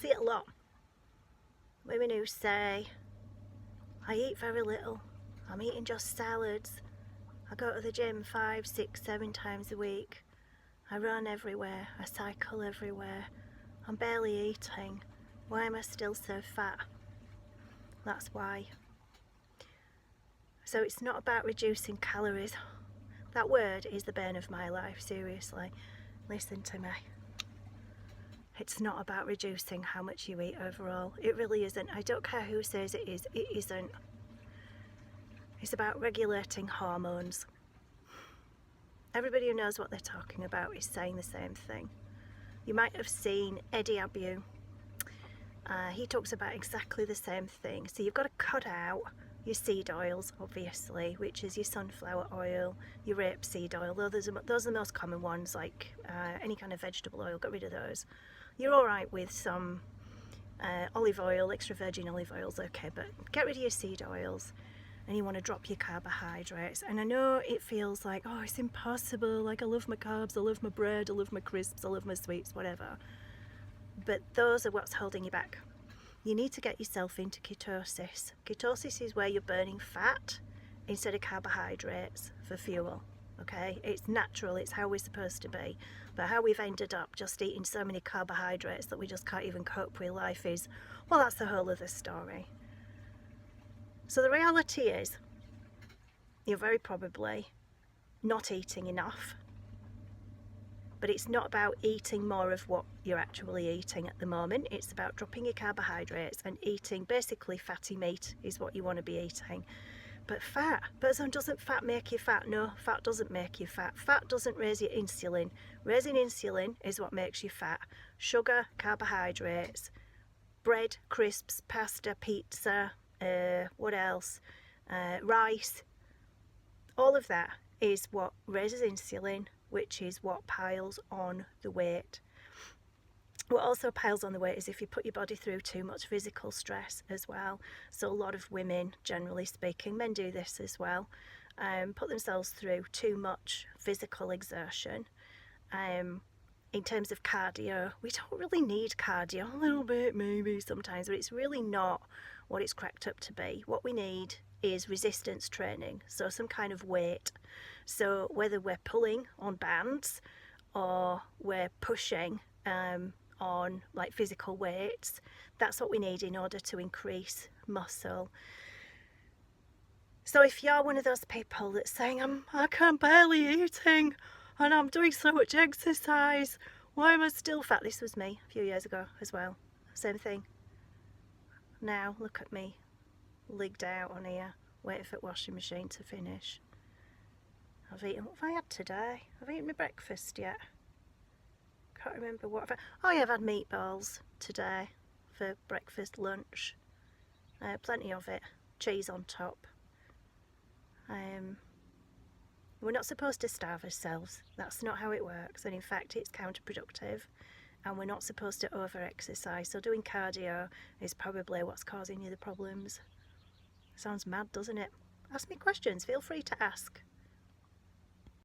see it a lot. Women who say, I eat very little, I'm eating just salads, I go to the gym 5, 6, 7 times a week, I run everywhere, I cycle everywhere, I'm barely eating, why am I still so fat? That's why. So it's not about reducing calories. That word is the bane of my life, seriously. Listen to me. It's not about reducing how much you eat overall. It really isn't. I don't care who says it is. It isn't. It's about regulating hormones. Everybody who knows what they're talking about is saying the same thing. You might have seen Eddie Abu. He talks about exactly the same thing. So you've got to cut out your seed oils, obviously, which is your sunflower oil, your rapeseed oil. Those are the most common ones, like any kind of vegetable oil. Get rid of those. You're all right with some olive oil, extra virgin olive oils, okay, but get rid of your seed oils. And you want to drop your carbohydrates. And I know it feels like, oh, it's impossible. Like, I love my carbs, I love my bread, I love my crisps, I love my sweets, whatever. But those are what's holding you back. You need to get yourself into ketosis. Ketosis is where you're burning fat instead of carbohydrates for fuel. Okay, it's natural, it's how we're supposed to be. But how we've ended up just eating so many carbohydrates that we just can't even cope with life is, well, that's the whole other story. So the reality is, you're very probably not eating enough. But it's not about eating more of what you're actually eating at the moment. It's about dropping your carbohydrates and eating basically fatty meat is what you want to be eating. But fat, but doesn't fat make you fat? No, fat doesn't make you fat. Fat doesn't raise your insulin. Raising insulin is what makes you fat. Sugar, carbohydrates, bread, crisps, pasta, pizza, what else? Rice. All of that is what raises insulin, which is what piles on the weight. What also piles on the weight is if you put your body through too much physical stress as well. So a lot of women, generally speaking, men do this as well, put themselves through too much physical exertion. In terms of cardio, we don't really need cardio, a little bit maybe sometimes, but it's really not what it's cracked up to be. What we need is resistance training, so some kind of weight. So whether we're pulling on bands or we're pushing on like physical weights, that's what we need in order to increase muscle. So if you're one of those people that's saying, I can't barely eating and I'm doing so much exercise, why am I still fat? This was me a few years ago as well, same thing. Now look at me, ligged out on here, waiting for the washing machine to finish. I've eaten, what have I had today? I've eaten my breakfast yet. Can't remember what I've had. Oh yeah, I've had meatballs today for breakfast, lunch. Plenty of it, cheese on top. We're not supposed to starve ourselves. That's not how it works, and in fact it's counterproductive, and we're not supposed to over-exercise, so doing cardio is probably what's causing you the problems. Sounds mad, doesn't it? Ask me questions, feel free to ask.